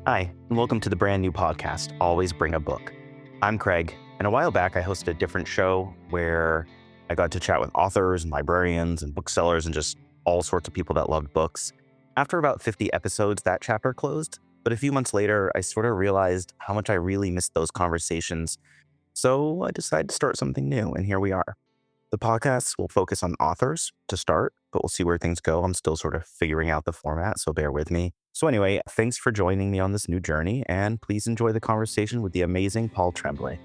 Hi, and welcome to the brand new podcast, Always Bring a Book. I'm Craig, and a while back I hosted a different show where I got to chat with authors and librarians and booksellers and just all sorts of people that loved books. After about 50 episodes, that chapter closed, but a few months later, I sort of realized how much I really missed those conversations. So I decided to start something new, and here we are. The podcast will focus on authors to start, but we'll see where things go. I'm still sort of figuring out the format, so bear with me. So, anyway, thanks for joining me on this new journey, and please enjoy the conversation with the amazing Paul Tremblay.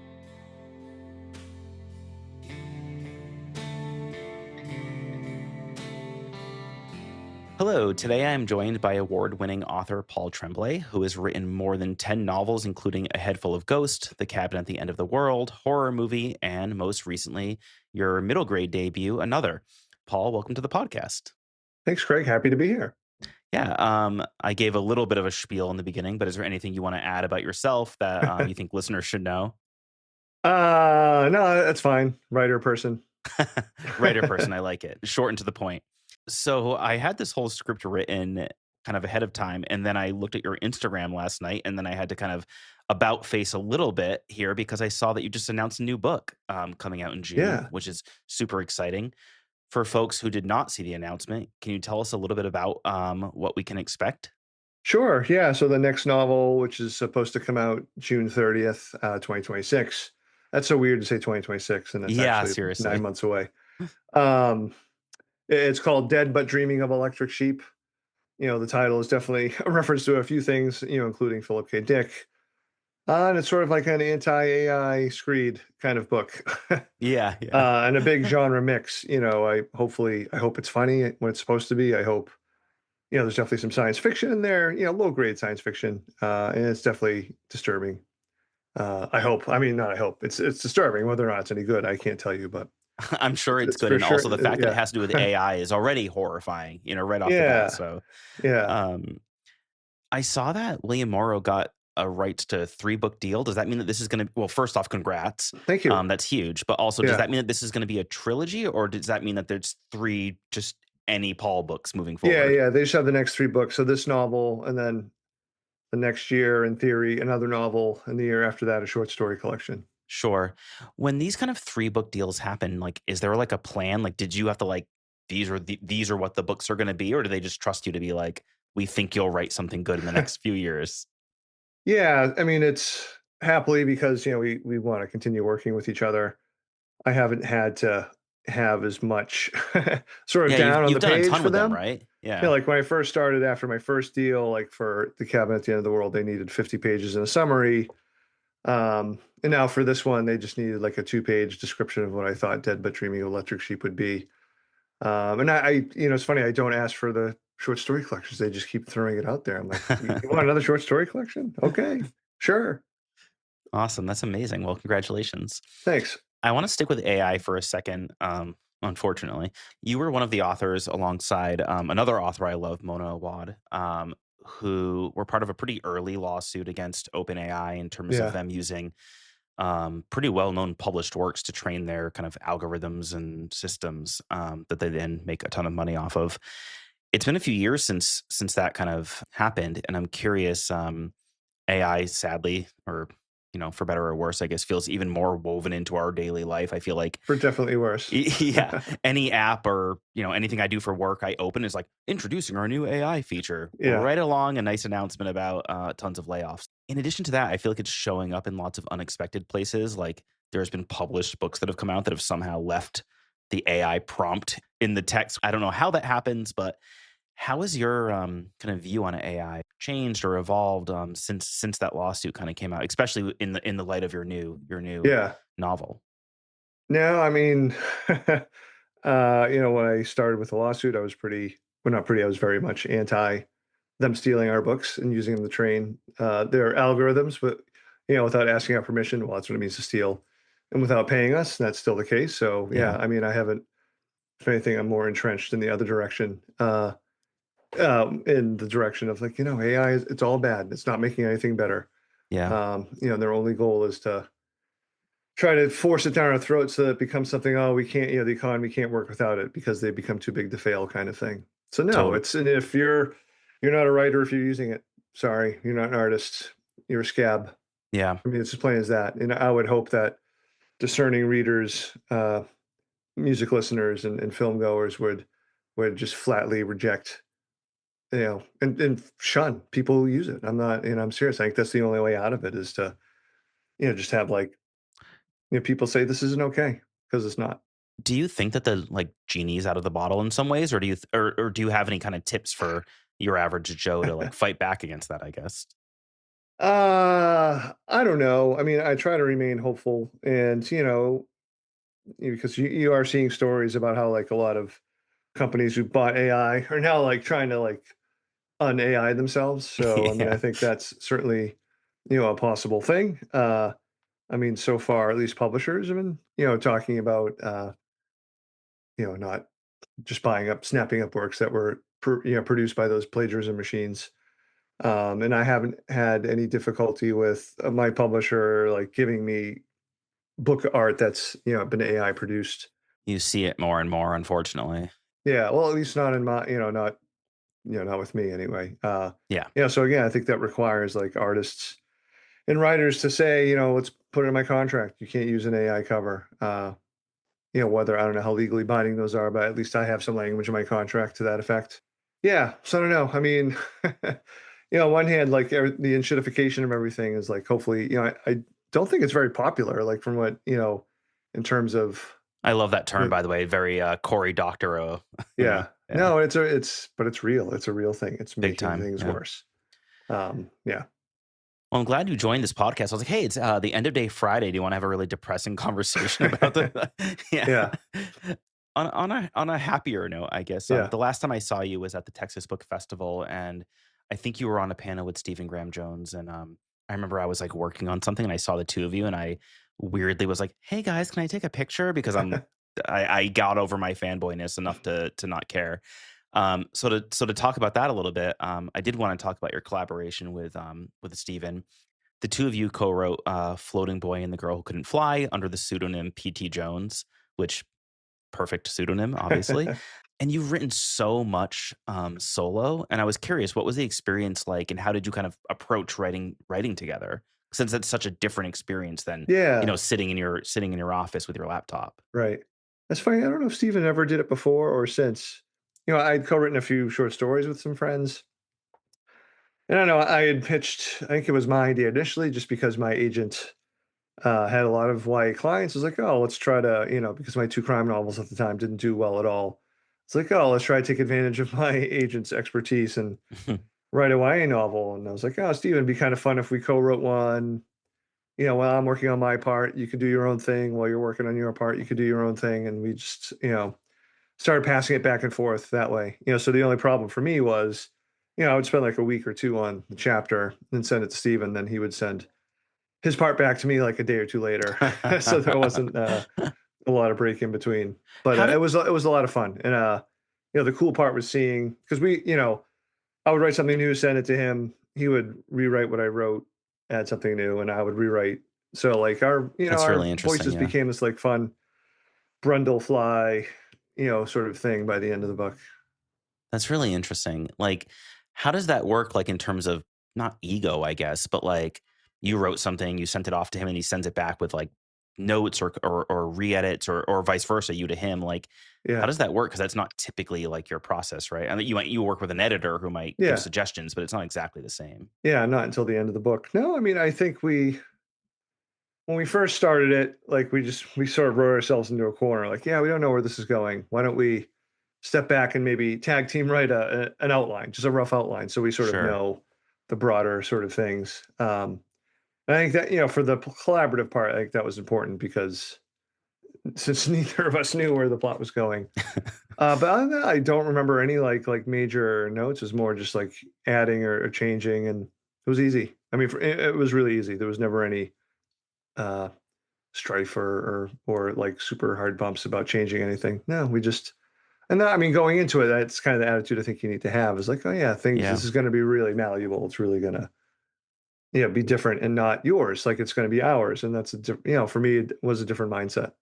Hello, today I am joined by award-winning author Paul Tremblay, who has written more than 10 novels, including A Head Full of Ghosts, The Cabin at the End of the World, horror movie, and most recently, your middle grade debut, Another. Paul, welcome to the podcast. Thanks, Craig. Happy to be here. Yeah, I gave a little bit of a spiel in the beginning, but is there anything you want to add about yourself that you think listeners should know? No, that's fine. Writer person. Writer person, I like it. Short and to the point. So I had this whole script written kind of ahead of time, and then I looked at your Instagram last night, and then I had to kind of about face a little bit here because I saw that you just announced a new book coming out in June, Yeah, which is super exciting. For folks who did not see the announcement, can you tell us a little bit about what we can expect? sure. Yeah. So the next novel, which is supposed to come out June 30th, 2026. That's so weird to say 2026, and it's Yeah, actually 9 seriously. months away. Um, it's called Dead But Dreaming of Electric Sheep. The title is definitely a reference to a few things, including Philip K. Dick. And it's sort of like an anti-AI screed kind of book. Yeah, yeah. And a big genre mix. I hope it's funny when it's supposed to be. I hope, there's definitely some science fiction in there, low grade science fiction. And it's definitely disturbing. I hope. I mean, not I hope. It's disturbing. Whether or not it's any good, I can't tell you, but I'm sure it's it's good. for And sure. also the fact that it Yeah. has to do with AI is already horrifying, right off the bat. Yeah. So Yeah. um, I saw that William Morrow got a rights to 3-book deal. Does that mean that this is going to, well, first off, congrats. Thank you. That's huge. But also, does Yeah. that mean that this is going to be a trilogy, or does that mean that there's 3 just any Paul books moving Yeah. forward? Yeah. They just have the next 3 books. So this novel, and then the next year, in theory, another novel, and the year after that, a short story collection. Sure. When these kind of 3-book deals happen, like, is there like a plan? Like, did you have to like, these are what the books are going to be, or do they just trust you to be like, we think you'll write something good in the next few years? Yeah, I mean, it's happily because, we wanna continue working with each other. I haven't had to have as much sort of Yeah, down on you've the done a page ton for with them, them. right? Yeah. Like when I first started after my first deal, like for The Cabin at the End of the World, they needed 50 pages and a summary. And now for this one, they just needed like a 2-page description of what I thought Dead But Dreaming of Electric Sheep would be. And it's funny, I don't ask for the short story collections. They just keep throwing it out there. I'm like, you want another short story collection? Okay, sure. Awesome. That's amazing. Well, congratulations. Thanks. I want to stick with AI for a second. Unfortunately, you were one of the authors alongside another author I love, Mona Awad, who were part of a pretty early lawsuit against OpenAI in terms of Yeah. them using pretty well-known published works to train their kind of algorithms and systems that they then make a ton of money off of. It's been a few years since that kind of happened, and I'm curious. AI, sadly, or for better or worse, I guess, feels even more woven into our daily life. I feel like, For definitely worse. yeah, any app or anything I do for work, I open is like introducing our new AI feature. Yeah. Right along a nice announcement about tons of layoffs. In addition to that, I feel like it's showing up in lots of unexpected places. Like there's been published books that have come out that have somehow left the AI prompt in the text. I don't know how that happens, but how has your kind of view on AI changed or evolved since that lawsuit kind of came out, especially in the light of your new Yeah. novel? No, I mean, when I started with the lawsuit, I was not pretty, I was very much anti them stealing our books and using them to train their algorithms, but, without asking our permission, well, that's what it means to steal, and without paying us, that's still the case. So, yeah, Yeah, I mean, I haven't, if anything, I'm more entrenched in the other direction, in the direction of like, AI, it's all bad. It's not making anything better. yeah, Their only goal is to try to force it down our throats so that it becomes something, oh, we can't, the economy can't work without it because they become too big to fail kind of thing. So no, totally. it's, and if you're not a writer if you're using it, Sorry, you're not an artist. You're a scab. Yeah. I mean, it's as plain as that. And I would hope that discerning readers, music listeners, and film goers would just flatly reject, and shun people who use it. I'm not, I'm serious. I think that's the only way out of it is to, just have like, people say this isn't okay because it's not. Do you think that the, like, genie's out of the bottle in some ways, or do you th or do you have any kinda tips for your average Joe to, like, fight back against that, I guess? I don't know. I mean, I try to remain hopeful, and because you are seeing stories about how like a lot of companies who bought AI are now like trying to like un-AI themselves. So I mean, I Yeah. think that's certainly a possible thing. I mean, so far, at least publishers have been talking about not just buying up, snapping up works that were produced by those plagiarism machines. And I haven't had any difficulty with my publisher like giving me book art that's been AI produced. You see it more and more, unfortunately. Yeah, well, at least not in my, not not with me anyway. Yeah. So again, I think that requires like artists and writers to say, let's put it in my contract. You can't use an AI cover. Whether I don't know how legally binding those are, but at least I have some language in my contract to that effect. Yeah, so I don't know. I mean, on one hand, like the enshittification of everything is like hopefully, I don't think it's very popular, like from what, in terms of, I love that term, you know, by the way, very, Cory Doctorow, yeah. Yeah. No, but it's real. It's a real thing. It's Big making time, things yeah. worse. Yeah. Well, I'm glad you joined this podcast. I was like, "Hey, it's, the end of day Friday. Do you wanna have a really depressing conversation about the" Yeah. Yeah. On a happier note, I guess, Yeah. the last time I saw you was at the Texas Book Festival, and I think you were on a panel with Stephen Graham Jones, and, I remember I was, like, working on something, and I saw the 2 of you, and I weirdly was like, "Hey, guys, can I take a picture?" Because I got over my fanboyness enough to not care. So to talk about that a little bit, I did wanna talk about your collaboration with Stephen. The 2 of you co-wrote, Floating Boy and the Girl Who Couldn't Fly under the pseudonym P.T. Jones, which perfect pseudonym, obviously. And you've written so much, solo, and I was curious, what was the experience like, and how did you kind of approach writing together? Since it's such a different experience than, Yeah. sitting in your office with your laptop. Right. That's funny. I don't know if Steven ever did it before or since. I'd co-written a few short stories with some friends. And I know I had pitched, I think it was my idea initially, just because my agent had a lot of YA clients. I was like, oh, let's try to, because my two crime novels at the time didn't do well at all. It's like, oh, let's try to take advantage of my agent's expertise and write a YA novel. And I was like, oh, Steven, it'd be kind of fun if we co-wrote one. While I'm working on my part, you could do your own thing. While you're working on your part, you could do your own thing. And we just, started passing it back and forth that way. So the only problem for me was, I would spend like a week or two on the chapter and send it to Steven. Then he would send his part back to me like a day or two later. So there wasn't a lot of break in between. But How did it was a lot of fun. And the cool part was seeing because I would write something new, send it to him. He would rewrite what I wrote, add something new, and I would rewrite. So like That's our really interesting, voices yeah. became this like fun Brundlefly, sort of thing by the end of the book. That's really interesting. Like, how does that work, like, in terms of not ego, I guess, but, like, you wrote something, you sent it off to him, and he sends it back with, like, notes or re-edits or vice versa, you to him, like, how Yeah. does that work? Because that's not typically, like, your process, right? I mean, you work with an editor who might give Yeah. suggestions, but it's not exactly the same. Yeah, not until the end of the book. No, I mean, I think when we first started it, like we sort of wrote ourselves into a corner. Like, yeah, we don't know where this is going. Why don't we step back and maybe tag team write an outline, just a rough outline, so we sort of Sure. know the broader sort of things. I think that for the collaborative part, I think that was important because since neither of us knew where the plot was going. But other than that, I don't remember any like major notes. It was more just like adding or changing, and it was easy. I mean, it was really easy. There was never any uh, strife or like super hard bumps about changing anything. No, we just and I mean going into it, that's kind of the attitude I think you need to have is like, oh yeah, things Yeah. this is going to be really malleable. It's really gonna be different and not yours. Like it's going to be ours, and that's for me it was a different mindset.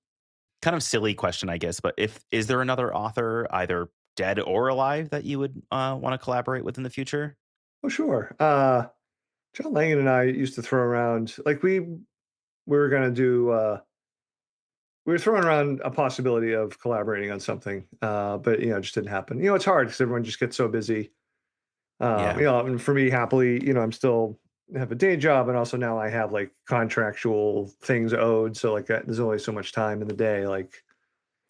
Kind of silly question, I guess, but if is there another author, either dead or alive, that you would, wanna collaborate with in the future? Oh, sure. John Langan and I used to throw around like we were gonna do we were throwing around a possibility of collaborating on something, but it just didn't happen. It's hard because everyone just gets so busy. Yeah. And for me, happily, I'm still have a day job, and also now I have like contractual things owed. So like, there's only so much time in the day. Like,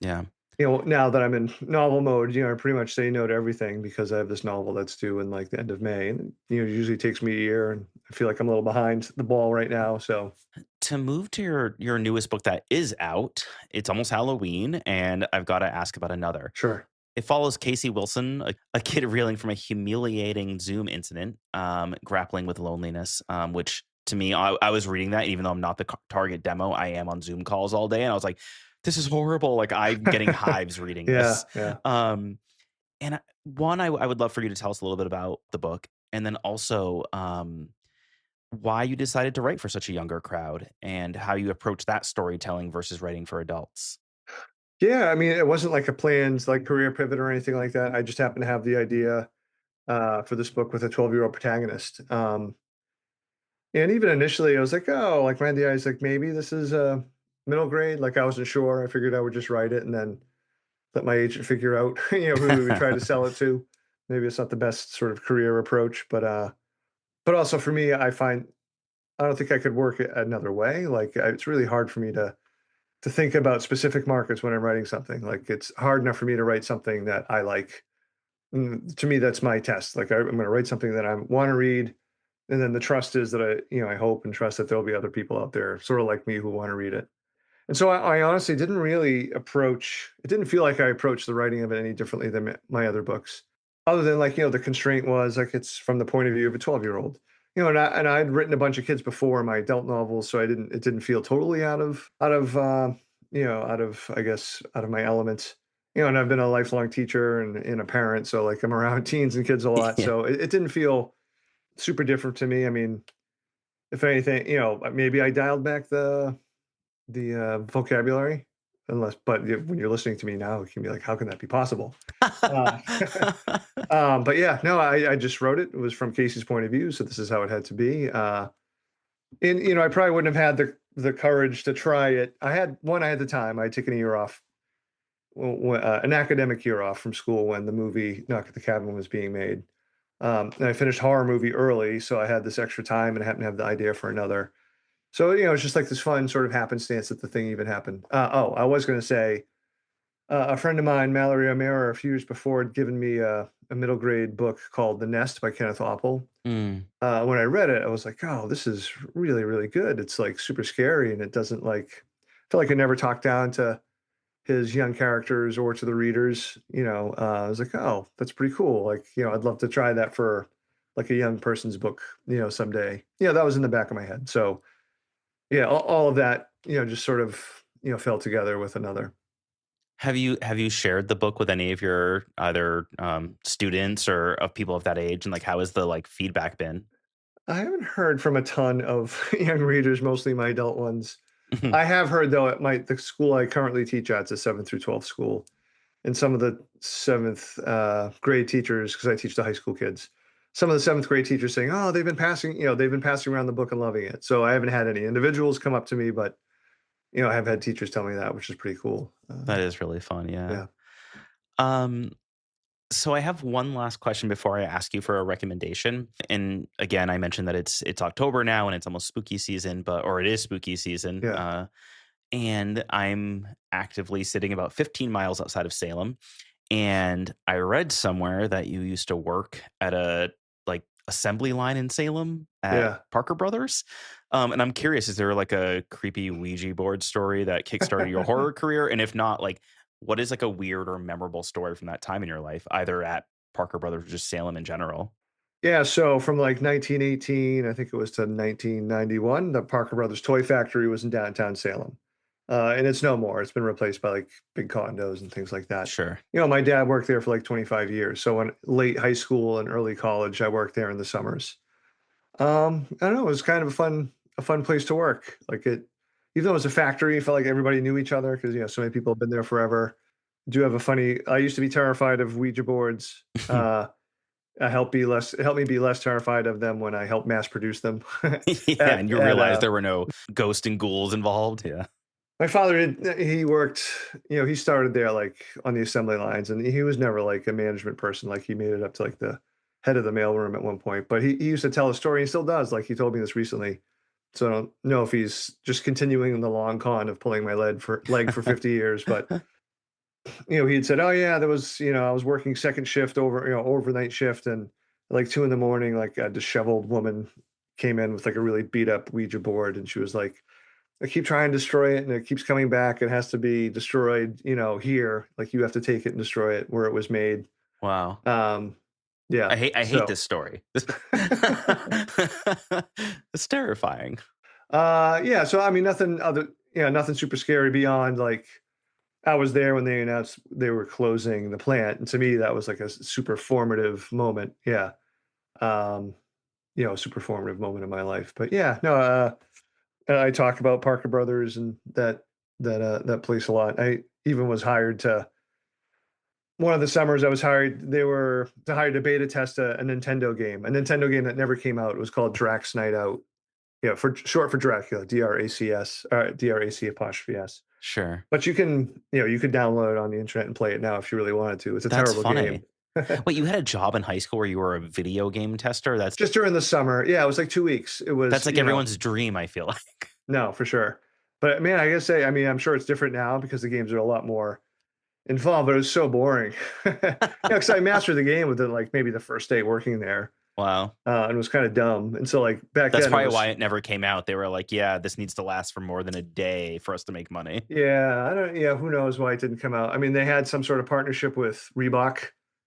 Yeah. now that I'm in novel mode, I pretty much say no to everything because I have this novel that's due in like the end of May, and it usually takes me a year, and I feel like I'm a little behind the ball right now. So To move to your newest book that is out, it's almost Halloween, and I've got to ask about another. sure, It follows Casey Wilson, a kid reeling from a humiliating Zoom incident, grappling with loneliness, which to me, I was reading that, even though I'm not the target demo, I am on Zoom calls all day. And I was like, this is horrible. Like, I'm getting hives reading yeah, this. yeah. Um, one, I would love for you to tell us a little bit about the book. And then also, why you decided to write for such a younger crowd and how you approach that storytelling versus writing for adults. Yeah, I mean, it wasn't like a planned like career pivot or anything like that. I just happened to have the idea for this book with a 12-year-old protagonist. And even initially, I was like, oh, like my idea is like maybe this is a middle grade. Like I wasn't sure. I figured I would just write it and then let my agent figure out, who we would try to sell it to. Maybe it's not the best sort of career approach, but also for me, I don't think I could work it another way. Like it's really hard for me to think about specific markets when I'm writing something. Like it's hard enough for me to write something that I like. To me, that's my test. Like I'm going to write something that I want to read, and then the trust is that I hope and trust that there'll be other people out there, sort of like me, who want to read it. And so I honestly didn't really approach. It didn't feel like I approached the writing of it any differently than my other books, other than like the constraint was like it's from the point of view of a 12-year-old. And I'd written a bunch of kids before my adult novels, so it didn't feel totally out of I guess out of my element. And I've been a lifelong teacher and a parent, so like I'm around teens and kids a lot, Yeah. so it didn't feel super different to me. I mean, if anything, maybe I dialed back the vocabulary, unless but when you're listening to me now, it can be like, "How can that be possible?" Uh, but yeah, no, I just wrote it. It was from Casey's point of view, so this is how it had to be. And, I probably wouldn't have had the courage to try it. I had the time. I had taken a year off, an academic year off from school when the movie Knock at the Cabin was being made. And I finished horror movie early, so I had this extra time and happened to have the idea for another. So, it's just like this fun sort of happenstance that the thing even happened. I was going to say, a friend of mine, Mallory O'Meara, a few years before, had given me a middle grade book called The Nest by Kenneth Oppel. Mm. When I read it, I was like, oh, this is really, really good. It's like super scary and it doesn't like, I feel like I never talked down to his young characters or to the readers. I was like, oh, that's pretty cool. Like, I'd love to try that for like a young person's book, someday. That was in the back of my head. So, yeah, all of that, just sort of, fell together with another. Have you shared the book with any of your either, students or of people of that age, and, like, how has the, like, feedback been? I haven't heard from a ton of young readers, mostly my adult ones. I have heard though at the school I currently teach at, it's a 7th through 12th school, and some of the 7th grade teachers, because I teach the high school kids, some of the 7th grade teachers saying, "Oh, they've been passing around the book and loving it." So I haven't had any individuals come up to me, but I have had teachers tell me that, which is pretty cool. That is really fun, yeah. Yeah, Um, so I have one last question before I ask you for a recommendation, and again, I mentioned that it's October now and it's almost spooky season, or it is spooky season, yeah, and I'm actively sitting about 15 miles outside of Salem. And I read somewhere that you used to work at a like assembly line in Salem at yeah. Parker Brothers. And I'm curious, is there like a creepy Ouija board story that kickstarted your horror career? And if not, like what is like a weird or memorable story from that time in your life, either at Parker Brothers or just Salem in general? Yeah, so from like 1918, I think it was to 1991, the Parker Brothers Toy Factory was in downtown Salem. And it's no more. It's been replaced by like big condos and things like that. Sure. My dad worked there for like 25 years. So in late high school and early college, I worked there in the summers. I don't know, it was kind of a fun place to work. Like even though it was a factory, it felt like everybody knew each other because so many people have been there forever. Do have a funny I used to be terrified of Ouija boards. it helped me be less terrified of them when I helped mass produce them. Yeah, and you At realize there were no ghost and ghouls involved. Yeah. My father did, he worked, he started there like on the assembly lines, and he was never like a management person. Like he made it up to like the head of the mailroom at one point, but he used to tell a story and still does. Like he told me this recently. So I don't know if he's just continuing the long con of pulling my leg for 50 years, but he had said, "Oh yeah, there was, I was working second shift overnight shift, and like 2 in the morning, like a disheveled woman came in with like a really beat up Ouija board, and she was like, I keep trying to destroy it, and it keeps coming back. It has to be destroyed, here. Like you have to take it and destroy it where it was made." Wow. Um, yeah. I hate So, this story. It's terrifying. yeah. So I mean, nothing super scary beyond like I was there when they announced they were closing the plant, and to me, that was like a super formative moment. Yeah. Um, a super formative moment in my life. But yeah, no, I talk about Parker Brothers and that place a lot. I even was hired to one of the summers I was hired. They were to hire to beta test a Nintendo game that never came out. It was called Drax Night Out. Yeah, for short for Dracula, DRACS, DRAC apostrophe S. Sure. But you could download it on the internet and play it now if you really wanted to. It's a That's terrible game. funny. Wait, you had a job in high school where you were a video game tester? Just during the summer. Yeah, it was like 2 weeks. It was, That's like everyone's dream, I feel like. no, for sure. But man, I gotta say, I mean, I'm sure it's different now because the games are a lot more involved, but it was so boring. Because I mastered the game within like maybe the first day working there, Wow. and it was kind of dumb. And so like back That's then it probably why was, it never came out. They were like, yeah, this needs to last for more than a day for us to make money. yeah, I don't, yeah, who knows why it didn't come out. I mean, they had some sort of partnership with Reebok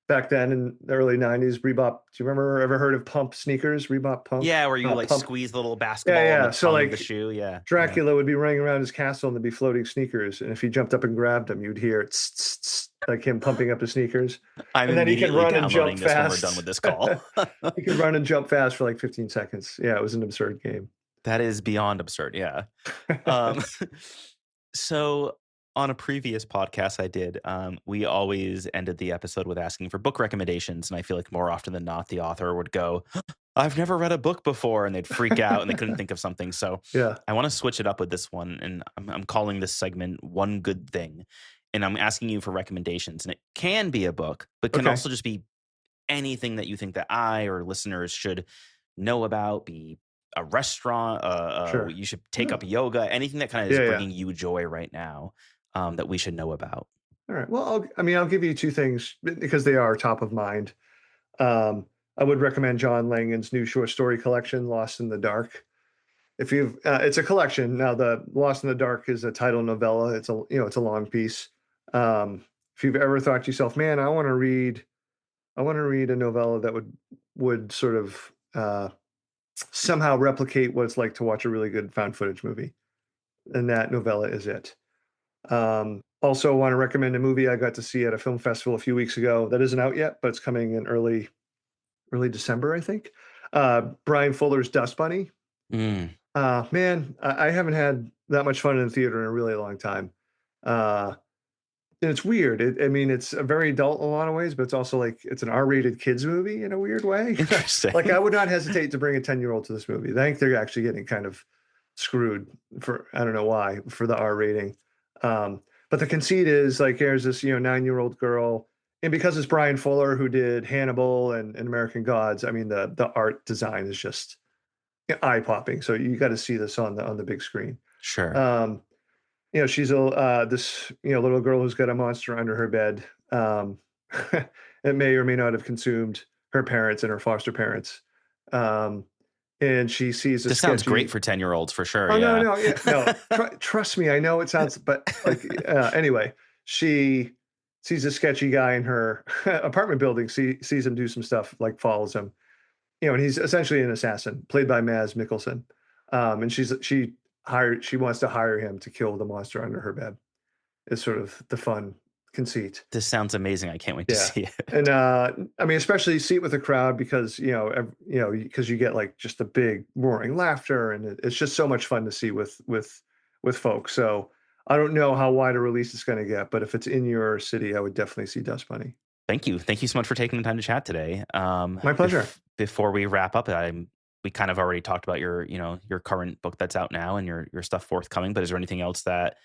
back then in the early '90s. Reebok, do you remember? Ever heard of Pump sneakers? Reebok Pump, Yeah, where you like Pump. squeeze the little Yeah, basketball in the yeah. So tongue of the like shoe. Yeah. Yeah. Dracula would be running around his castle and there'd be floating sneakers, and if he jumped up and grabbed them, you'd hear tss, tss, tss, like him pumping up his sneakers, I'm and then he could immediately run and jump downloading this when we're done with fast. this call. He could run and jump fast for like 15 seconds. Yeah, it was an absurd game. That is beyond absurd. Yeah. Um, so on a previous podcast I did, we always ended the episode with asking for book recommendations. And I feel like more often than not, the author would go, I've never read a book before. And they'd freak out and they couldn't think of something. So Yeah. I want to switch it up with this one. And I'm calling this segment One Good Thing. And I'm asking you for recommendations. And it can be a book, but can Okay. also just be anything that you think that I or listeners should know about, be a restaurant, Sure. you should take No. up yoga, anything that kind of is Yeah, yeah. bringing you joy right now, that we should know about. All right. Well, I'll give you two things because they are top of mind. Um, I would recommend John Langan's new short story collection, Lost in the Dark. If you've, it's a collection. Now, the Lost in the Dark is a title novella. It's a long piece. If you've ever thought to yourself, man, I want to read a novella that would sort of somehow replicate what it's like to watch a really good found footage movie, and that novella is it. Also, want to recommend a movie I got to see at a film festival a few weeks ago that isn't out yet, but it's coming in early December, I think. Brian Fuller's Dust Bunny. Mm, Man, I haven't had that much fun in the theater in a really long time. Uh, and it's weird. I mean, it's a very adult in a lot of ways, but it's also like it's an R-rated kids movie in a weird way. Like I interesting. would not hesitate to bring a 10-year-old to this movie. I think they're actually getting kind of screwed for I don't know why for the R rating. But the conceit is like there's this 9-year-old girl, and because it's Brian Fuller who did Hannibal and American Gods, I mean the art design is just eye popping. So you got to see this on the big screen. Sure. Um, she's a this little girl who's got a monster under her bed. It may or may not have consumed her parents and her foster parents. Um, and she sees a This sounds great sketchy. for 10-year-olds for sure. Oh no, Yeah. no, yeah, no. Trust me, I know it sounds, but like anyway, she sees a sketchy guy in her apartment building. Sees him do some stuff, like follows him. And he's essentially an assassin, played by Maz Mikkelsen. And she wants to hire him to kill the monster under her bed. Is sort of the fun conceit. This sounds amazing. I can't wait to Yeah. see And it. I mean, especially see it with a crowd because because you get like just the big roaring laughter, and it's just so much fun to see with folks. So I don't know how wide a release it's going to get, but if it's in your city, I would definitely see Dust Bunny. Thank you. Thank you so much for taking the time to chat today. My pleasure. Before we wrap up, we kind of already talked about your current book that's out now and your stuff forthcoming. But is there anything else that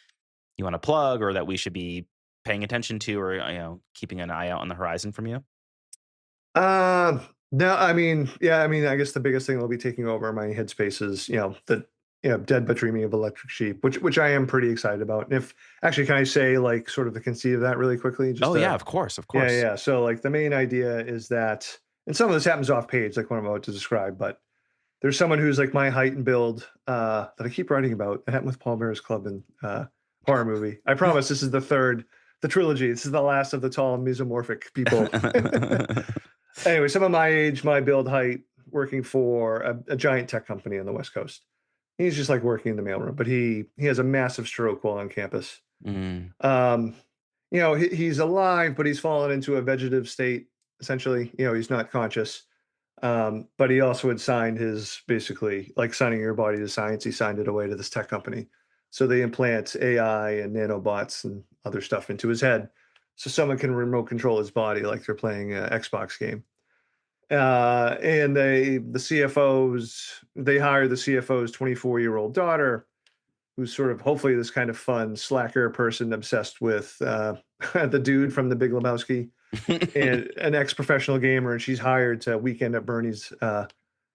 you want to plug or that we should be paying attention to, or keeping an eye out on the horizon from you? Uh, no, I mean, yeah, I mean, I guess the biggest thing that'll be taking over my headspace is, Dead but Dreaming of Electric Sheep, which I am pretty excited about. And if actually, can I say like sort of the conceit of that really quickly? Oh yeah, of course, of Yeah, course. yeah. So like the main idea is that, and some of this happens off page, like what I'm about to describe, but there's someone who's like my height and build that I keep writing about. It happened with Paul Bear's Club and horror movie. I promise this is the trilogy. This is the last of the tall mesomorphic people. Anyway, some of my age, my build height, working for a giant tech company on the West Coast. He's just like working in the mailroom, but he has a massive stroke while on campus. Mm. Um, he's alive, but he's fallen into a vegetative state. Essentially, he's not conscious. But he also had signed his basically like signing your body to science. He signed it away to this tech company. So they implant AI and nanobots and other stuff into his head, so someone can remote control his body like they're playing an Xbox game. And they hire the CFO's 24-year-old daughter, who's sort of hopefully this kind of fun slacker person obsessed with the dude from The Big Lebowski, and an ex-professional gamer, and she's hired to weekend at Bernie's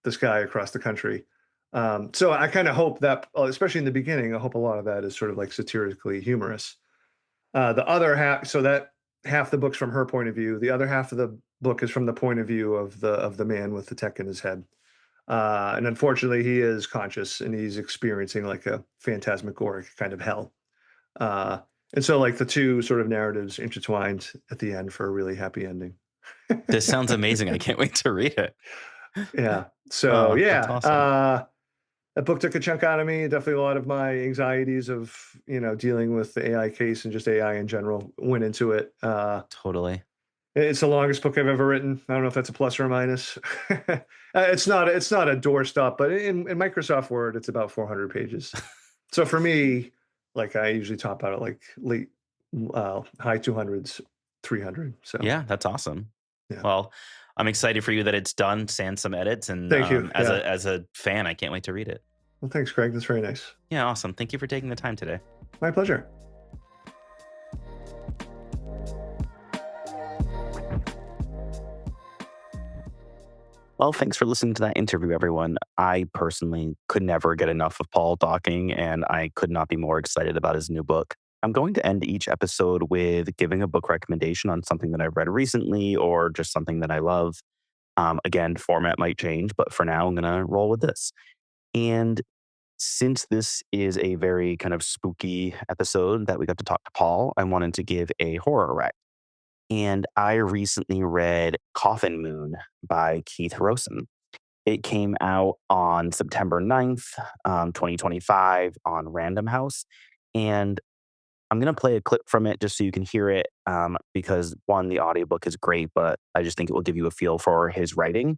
this guy across the country. So I kind of hope that, especially in the beginning, I hope a lot of that is sort of like satirically humorous. The other half, so that half the book's from her point of view. The other half of the book is from the point of view of the man with the tech in his head. And unfortunately, he is conscious and he's experiencing like a phantasmagoric kind of hell. Uh, and so, like the two sort of narratives intertwined at the end for a really happy ending. This sounds amazing. I can't wait to read it. Yeah. So Oh, that's yeah, awesome. that book took a chunk out of me. Definitely a lot of my anxieties of dealing with the AI case and just AI in general went into it. Totally. It's the longest book I've ever written. I don't know if that's a plus or a minus. It's not a doorstop, but in Microsoft Word, it's about 400 pages. So for me, like I usually top out at like late high 200s, 300. So Yeah, that's awesome. yeah. Well, I'm excited for you that it's done, sans some edits, and Thank you. as Yeah. a fan, I can't wait to read it. Well, thanks, Craig. That's very nice. Yeah, awesome. Thank you for taking the time today. My pleasure. Well, thanks for listening to that interview, everyone. I personally could never get enough of Paul talking, and I could not be more excited about his new book. I'm going to end each episode with giving a book recommendation on something that I've read recently or just something that I love. Again, format might change, but for now, I'm going to roll with this. And since this is a very kind of spooky episode that we got to talk to Paul, I wanted to give a horror rec. And I recently read Coffin Moon by Keith Rosen. It came out on September 9th, 2025 on Random House. And I'm going to play a clip from it just so you can hear it because, one, the audiobook is great, but I just think it will give you a feel for his writing.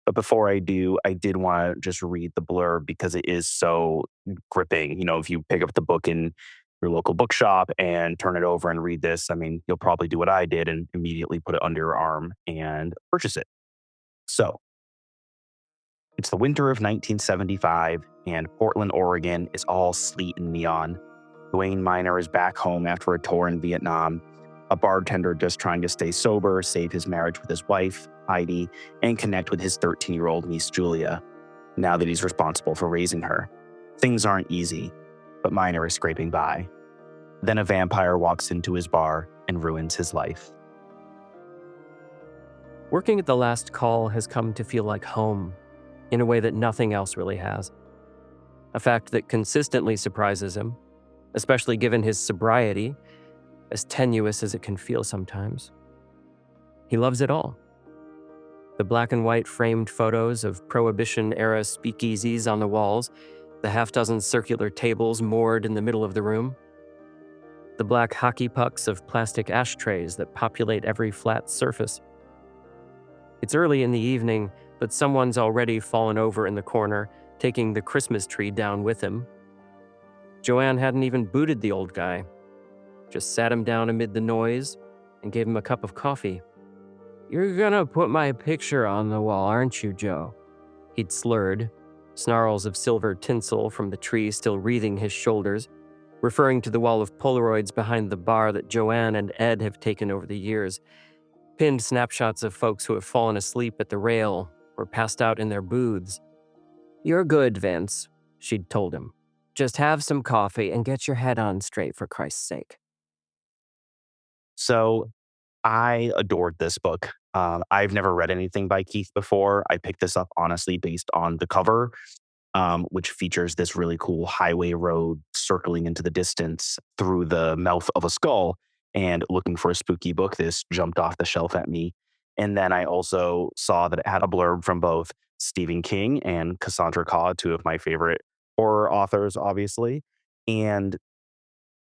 But before I do, I did want to just read the blurb because it is so gripping. If you pick up the book in your local bookshop and turn it over and read this, I mean, you'll probably do what I did and immediately put it under your arm and purchase it. So, it's the winter of 1975, and Portland, Oregon is all sleet and neon. Dwayne Miner is back home after a tour in Vietnam, a bartender just trying to stay sober, save his marriage with his wife, Heidi, and connect with his 13-year-old niece, Julia, now that he's responsible for raising her. Things aren't easy, but Miner is scraping by. Then a vampire walks into his bar and ruins his life. Working at the last call has come to feel like home, in a way that nothing else really has. A fact that consistently surprises him, especially given his sobriety, as tenuous as it can feel sometimes. He loves it all. The black and white framed photos of Prohibition-era speakeasies on the walls, the half-dozen circular tables moored in the middle of the room, the black hockey pucks of plastic ashtrays that populate every flat surface. It's early in the evening, but someone's already fallen over in the corner, taking the Christmas tree down with him. Joanne hadn't even booted the old guy, just sat him down amid the noise and gave him a cup of coffee. You're gonna put my picture on the wall, aren't you, Joe? He'd slurred, snarls of silver tinsel from the tree still wreathing his shoulders, referring to the wall of Polaroids behind the bar that Joanne and Ed have taken over the years, pinned snapshots of folks who have fallen asleep at the rail or passed out in their booths. You're good, Vince, she'd told him. Just have some coffee and get your head on straight for Christ's sake. So I adored this book. I've never read anything by Keith before. I picked this up honestly based on the cover, which features this really cool highway road circling into the distance through the mouth of a skull. And looking for a spooky book, this jumped off the shelf at me. And then I also saw that it had a blurb from both Stephen King and Cassandra Clare, two of my favorite horror authors, obviously. And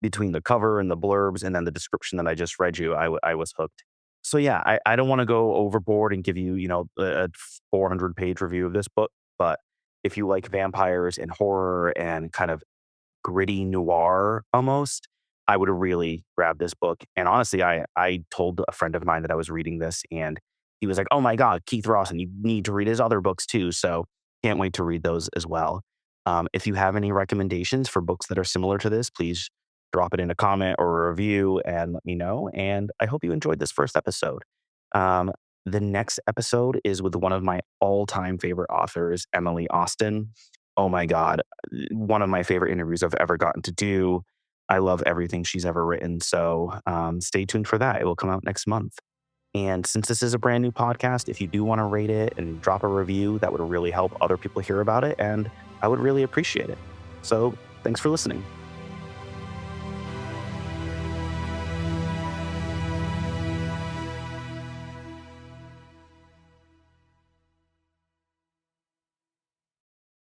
between the cover and the blurbs and then the description that I just read you, I was hooked. So yeah, I don't want to go overboard and give you, a 400-page review of this book, but if you like vampires and horror and kind of gritty noir almost, I would really grab this book. And honestly, I told a friend of mine that I was reading this and he was like, "Oh my God, Keith Rawson, you need to read his other books too." So can't wait to read those as well. If you have any recommendations for books that are similar to this, please drop it in a comment or a review and let me know. And I hope you enjoyed this first episode. Um, the next episode is with one of my all-time favorite authors, Emily Austin. Oh my God, one of my favorite interviews I've ever gotten to do. I love everything she's ever written. So stay tuned for that. It will come out next month. And since this is a brand new podcast, if you do want to rate it and drop a review, that would really help other people hear about it. And I would really appreciate it. So thanks for listening.